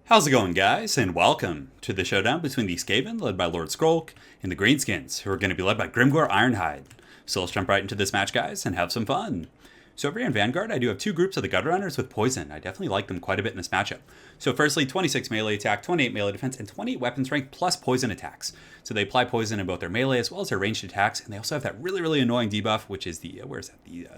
How's it going, guys? And welcome to the showdown between the Skaven, led by Lord Skrolk, and the Greenskins, who are going to be led by GRIMGOR Ironhide. So let's jump right into this match, guys, and have some fun. So over here in Vanguard, I do have two groups of the Gutter Runners with Poison. I definitely like them quite a bit in this matchup. So firstly, 26 melee attack, 28 melee defense, and 28 weapon strength plus poison attacks. So they apply poison in both their melee as well as their ranged attacks, and they also have that really annoying debuff, which is the,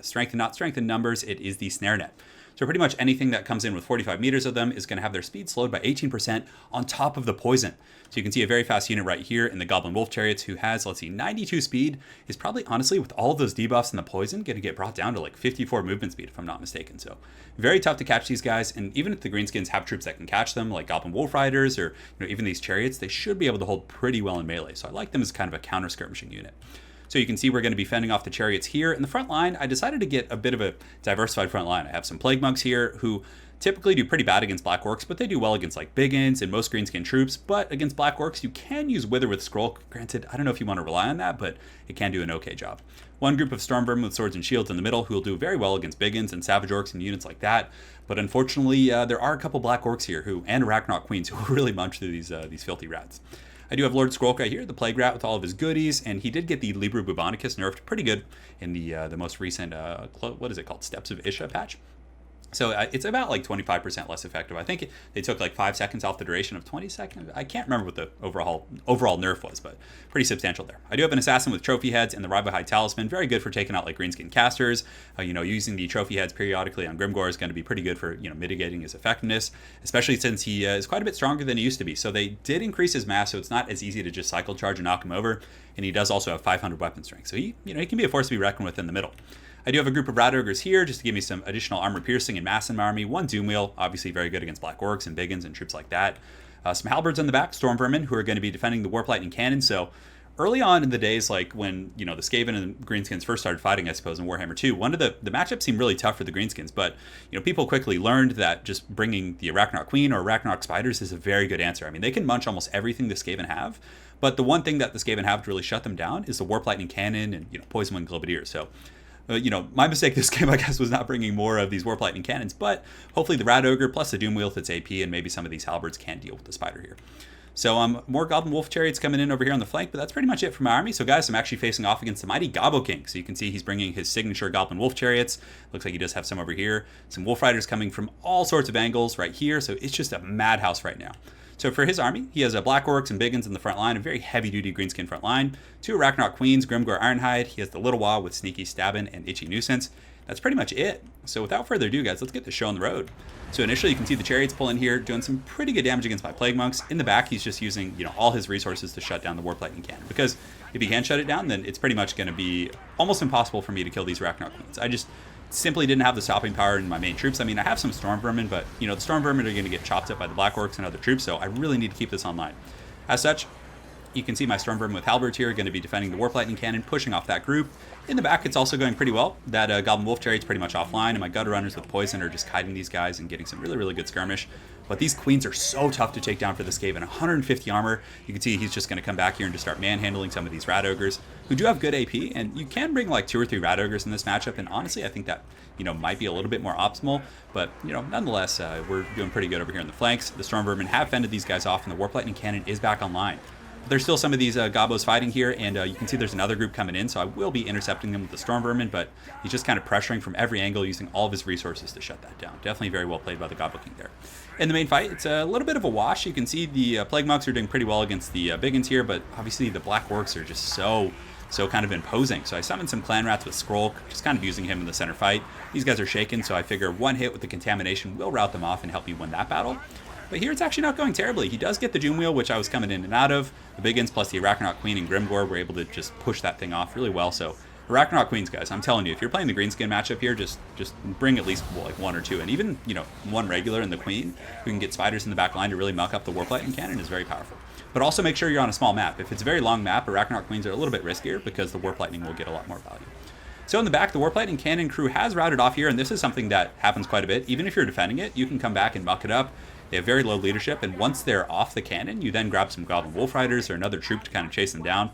strength and not strength in numbers, it is the Snare Net. So pretty much anything that comes in with 45 meters of them is going to have their speed slowed by 18% on top of the poison. So you can see a very fast unit right here in the Goblin Wolf Chariots who has, 92 speed, is probably, honestly, with all of those debuffs and the poison, going to get brought down to like 54 movement speed, if I'm not mistaken. So very tough to catch these guys, and even if the Greenskins have troops that can catch them, like Goblin Wolf Riders or even these Chariots, they should be able to hold pretty well in melee. So I like them as kind of a counter-skirmishing unit. So you can see we're going to be fending off the Chariots here. In the front line, I decided to get a bit of a diversified front line. I have some Plague Monks here who typically do pretty bad against Black Orcs, but they do well against like Biggins and most Greenskin troops. But against Black Orcs, you can use Wither with Scroll. Granted, I don't know if you want to rely on that, but it can do an okay job. One group of Stormvermin with Swords and Shields in the middle who will do very well against Biggins and Savage Orcs and units like that. But unfortunately, there are a couple Black Orcs here and Arachnok Queens who will really munch through these filthy rats. I do have Lord Skrolk right here, the Plague Rat with all of his goodies, and he did get the Libru Bubonicus nerfed pretty good in the most recent, what is it called, Steps of Isha patch. So it's about like 25% less effective. I think they took like 5 seconds off the duration of 20 seconds. I can't remember what the overall nerf was, but pretty substantial there. I do have an Assassin with Trophy Heads and the Ribahide Talisman. Very good for taking out like Greenskin casters. Using the Trophy Heads periodically on GRIMGOR is going to be pretty good for mitigating his effectiveness, especially since he is quite a bit stronger than he used to be. So they did increase his mass, so it's not as easy to just cycle charge and knock him over. And he does also have 500 weapon strength, so he can be a force to be reckoned with in the middle. I do have a group of Rat Ogres here just to give me some additional armor piercing and mass in my army. One Doom Wheel, obviously very good against Black Orcs and Biggins and troops like that. Some Halberds in the back, Stormvermin, who are going to be defending the Warp Lightning Cannon. So early on in the days, like when the Skaven and Greenskins first started fighting, I suppose, in Warhammer 2, one of the matchups seemed really tough for the Greenskins, but people quickly learned that just bringing the Arachnok Queen or Arachnok Spiders is a very good answer. I mean, they can munch almost everything the Skaven have, but the one thing that the Skaven have to really shut them down is the Warp Lightning Cannon and Poison Wind Globadier. So my mistake this game, I guess, was not bringing more of these Warp Lightning Cannons, but hopefully the Rat Ogre plus the Doom Wheel with its AP and maybe some of these Halberds can deal with the Spider here. So more Goblin Wolf Chariots coming in over here on the flank, but that's pretty much it for my army. So guys, I'm actually facing off against the mighty Gobbo King. So you can see he's bringing his signature Goblin Wolf Chariots. Looks like he does have some over here. Some Wolf Riders coming from all sorts of angles right here. So it's just a madhouse right now. So for his army, he has a Black Orcs and Biggins in the front line, a very heavy-duty Greenskin front line, 2 Arachnok Queens, GRIMGOR Ironhide. He has the Little Wah with Sneaky Stabbin' and Itchy Nuisance. That's pretty much it. So without further ado, guys, let's get the show on the road. So initially, you can see the Chariots pull in here, doing some pretty good damage against my Plague Monks. In the back, he's just using all his resources to shut down the Warp Lightning Cannon. Because if he can't shut it down, then it's pretty much going to be almost impossible for me to kill these Arachnok Queens. I just simply didn't have the stopping power in my main troops. I mean, I have some Stormvermin, but the Stormvermin are going to get chopped up by the Black Orcs and other troops, so I really need to keep this online. As such, you can see my Stormvermin with Halberds here are going to be defending the Warp Lightning Cannon, pushing off that group. In the back, it's also going pretty well. That Goblin Wolf Chariot's pretty much offline, and my Gutter Runners with Poison are just kiting these guys and getting some really good skirmish. But these Queens are so tough to take down for the Skaven. 150 armor. You can see he's just going to come back here and just start manhandling some of these Rat Ogres, who do have good AP, and you can bring like 2 or 3 Rat Ogres in this matchup, and honestly, I think that might be a little bit more optimal, but nonetheless, we're doing pretty good over here on the flanks. The Stormvermin have fended these guys off, and the Warp Lightning Cannon is back online. There's still some of these Gobbos fighting here, and you can see there's another group coming in, so I will be intercepting them with the Stormvermin, but he's just kind of pressuring from every angle, using all of his resources to shut that down. Definitely very well played by the Gobbo King there. In the main fight, it's a little bit of a wash. You can see the Plague Monks are doing pretty well against the Biggins here, but obviously the Black Orcs are just so kind of imposing. So I summoned some Clan Rats with Skrolk, just kind of using him in the center fight. These guys are shaken, so I figure one hit with the Contamination will rout them off and help me win that battle. But here it's actually not going terribly. He does get the Doom Wheel, which I was coming in and out of. The Biggins plus the Arachnok Queen and GRIMGOR were able to just push that thing off really well. So Arachnok Queens, guys, I'm telling you, if you're playing the Greenskin matchup here, just bring at least like 1 or 2. And even, one regular in the Queen who can get Spiders in the back line to really muck up the Warp Lightning Cannon is very powerful. But also make sure you're on a small map. If it's a very long map, Arachnok Queens are a little bit riskier because the Warp Lightning will get a lot more value. So in the back, the Warp Lightning Cannon crew has routed off here, and this is something that happens quite a bit. Even if you're defending it, you can come back and muck it up. They have very low leadership, and once they're off the cannon, you then grab some Goblin Wolf Riders or another troop to kind of chase them down.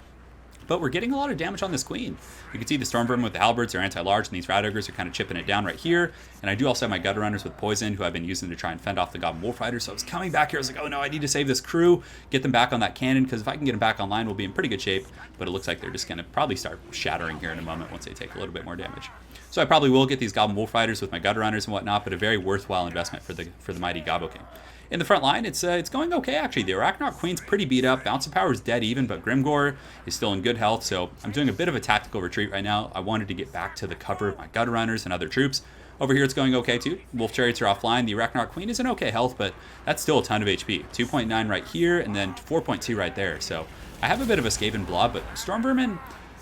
But we're getting a lot of damage on this queen. You can see the Storm Vermin with the halberds are anti-large, and these Rat Ogres are kind of chipping it down right here. And I do also have my Gutter Runners with poison, who I've been using to try and fend off the Goblin Wolfriders. So I was coming back here, I was like, oh no, I need to save this crew, get them back on that cannon, because if I can get them back online, we'll be in pretty good shape. But it looks like they're just going to probably start shattering here in a moment once they take a little bit more damage. So I probably will get these Goblin Wolfriders with my Gutter Runners and whatnot, but a very worthwhile investment for the mighty Gobbo King. In the front line, it's going okay, actually. The Arachnoid Queen's pretty beat up. Bounce of Power is dead even, but GRIMGOR is still in good health, so I'm doing a bit of a tactical retreat right now. I wanted to get back to the cover of my Gutter Runners and other troops. Over here, it's going okay, too. Wolf Chariots are offline. The Arachnoid Queen is in okay health, but that's still a ton of HP. 2.9 right here, and then 4.2 right there. So I have a bit of a Skaven blob, but Storm Vermin,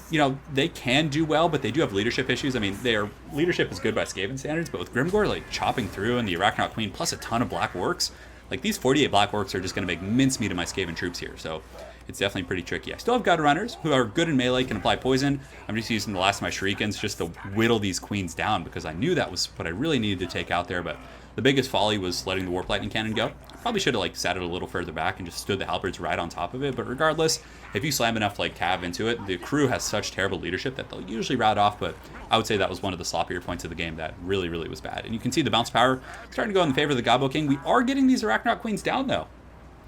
you know, they can do well, but they do have leadership issues. I mean, their leadership is good by Skaven standards, but with GRIMGOR, like, chopping through and the Arachnoid Queen, plus a ton of Black Orcs, like, these 48 Black Orcs are just going to make mincemeat of my Skaven troops here, so it's definitely pretty tricky. I still have Gutter Runners, who are good in melee, can apply poison. I'm just using the last of my Shurikens just to whittle these queens down, because I knew that was what I really needed to take out there, but the biggest folly was letting the Warp Lightning Cannon go. Probably should have, like, sat it a little further back and just stood the halberds right on top of it, but regardless, if you slam enough, like, cav into it, the crew has such terrible leadership that they'll usually rout off, but I would say that was one of the sloppier points of the game that really, really was bad. And you can see the bounce power starting to go in favor of the Gobbo King. We are getting these Arachnoid Queens down, though.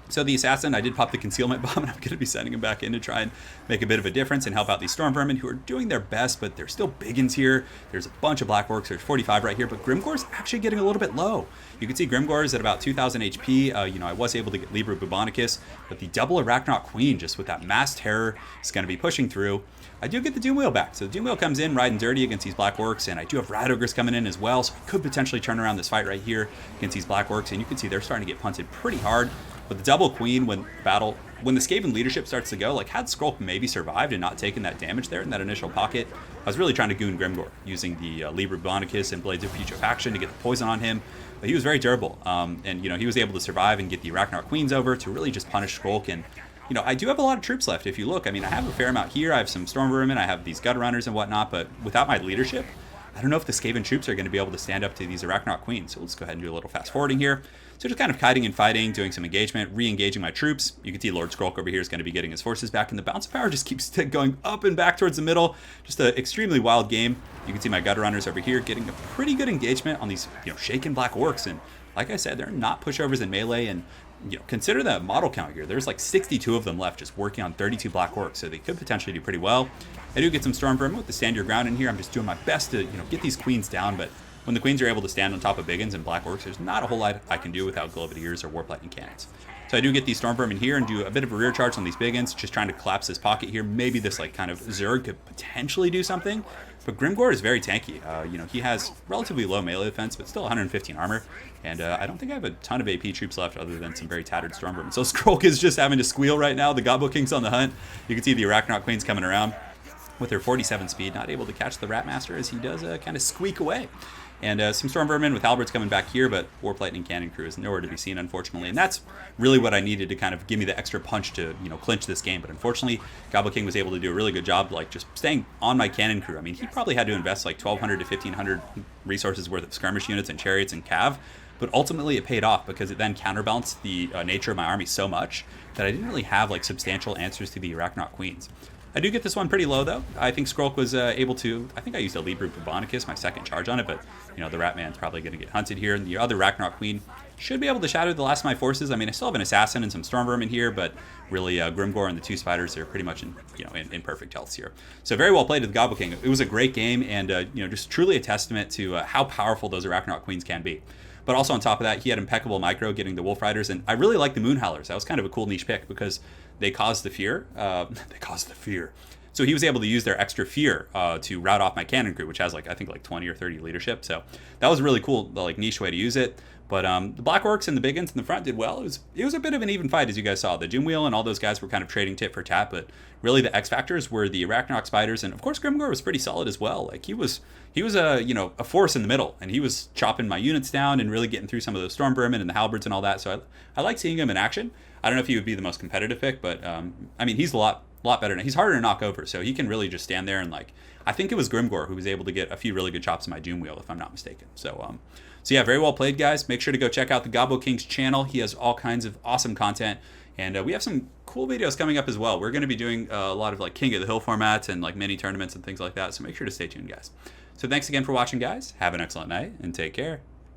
So the Assassin, I did pop the Concealment Bomb, and I'm going to be sending him back in to try and make a bit of a difference and help out these Storm Vermin, who are doing their best, but they're still biggins here. There's a bunch of Black Orcs. There's 45 right here, but GRIMGOR's actually getting a little bit low. You can see GRIMGOR is at about 2,000 HP. You know, I was able to get Libra Bubonicus, but the double Arachnoid Queen, just with that Mass Terror, is going to be pushing through. I do get the Doom Wheel back. So the Doom Wheel comes in riding dirty against these Black Orcs, and I do have Rat Ogres coming in as well, so I could potentially turn around this fight right here against these Black Orcs, and you can see they're starting to get punted pretty hard. But the double Queen, when the Skaven leadership starts to go, like, had Skrulk maybe survived and not taken that damage there in that initial pocket, I was really trying to goon GRIMGOR, using the Libra Bubonicus and Blades of Putrefaction to get the poison on him. But he was very durable, and, you know, he was able to survive and get the Arachnoid Queens over to really just punish Skrulk. And, you know, I do have a lot of troops left, if you look. I mean, I have a fair amount here. I have some Storm Vermin, I have these Gutter Runners and whatnot, but without my leadership, I don't know if the Skaven troops are going to be able to stand up to these Arachnoid Queens. So let's go ahead and do a little fast forwarding here. So just kind of kiting and fighting, doing some engagement, re-engaging my troops. You can see Lord Skrulk over here is going to be getting his forces back, and the bounce of power just keeps going up and back towards the middle. Just an extremely wild game. You can see my Gutter Runners over here getting a pretty good engagement on these, you know, shaken Black Orcs. And like I said, they're not pushovers in melee, and, you know, consider the model count here. There's like 62 of them left just working on 32 Black Orcs, so they could potentially do pretty well. I do get some Storm Vermin with the Stand Your Ground in here. I'm just doing my best to, you know, get these Queens down, but when the Queens are able to stand on top of Biggins and Black Orcs, there's not a whole lot I can do without Globadiers or Warp Lightning Cannons. So I do get these Storm Vermin here and do a bit of a rear charge on these Biggins, just trying to collapse this pocket here. Maybe this, like, kind of Zerg could potentially do something, but GRIMGOR is very tanky. You know, he has relatively low melee defense, but still 115 armor, and I don't think I have a ton of AP troops left other than some very tattered Storm Vermin. So Skrulk is just having to squeal right now. The Gobbo King's on the hunt. You can see the Arachnoid Queen's coming around with her 47 speed, not able to catch the Rat Master as he does kind of squeak away. And some Storm Vermin with halberds coming back here, but Warp Lightning Cannon crew is nowhere to be seen, unfortunately. And that's really what I needed to kind of give me the extra punch to, you know, clinch this game. But unfortunately, Gobbo King was able to do a really good job, like, just staying on my cannon crew. I mean, he probably had to invest like 1,200 to 1,500 resources worth of skirmish units and chariots and cav. But ultimately, it paid off because it then counterbalanced the nature of my army so much that I didn't really have, like, substantial answers to the Arachnoid Queens. I do get this one pretty low, though. I think Skrulk was able to, I think I used a Libra Bubonicus, my second charge on it, but, you know, the Rat Man's probably going to get hunted here, and the other Arachnoid Queen should be able to shatter the last of my forces. I mean, I still have an Assassin and some Storm Vermin here, but really GRIMGOR and the two Spiders are pretty much in perfect health here. So very well played to the Gobbo King. It was a great game, and, you know, just truly a testament to how powerful those Arachnoid Queens can be. But also on top of that, he had impeccable micro getting the Wolf Riders, and I really like the Moon Howlers. That was kind of a cool niche pick because they caused the fear. So he was able to use their extra fear to rout off my cannon crew, which has, like, I think like 20 or 30 leadership. So that was a really cool, like, niche way to use it. But the Black Orcs and the Biggins in the front did well. It was a bit of an even fight, as you guys saw. The Doom Wheel and all those guys were kind of trading tit for tat, but really the X factors were the Arachnoid Spiders, and of course GRIMGOR was pretty solid as well. Like, he was a force in the middle, and he was chopping my units down and really getting through some of those Storm Vermin and the halberds and all that. So I like seeing him in action. I don't know if he would be the most competitive pick, but I mean, he's a lot better now. He's harder to knock over, so he can really just stand there and, like, I think it was GRIMGOR who was able to get a few really good chops in my Doom Wheel, if I'm not mistaken. So yeah, very well played, guys. Make sure to go check out the Gobbo King's channel. He has all kinds of awesome content, and we have some cool cool videos coming up as well. We're going to be doing a lot of like King of the Hill formats and like mini tournaments and things like that. So make sure to stay tuned, guys. So thanks again for watching, guys. Have an excellent night and take care.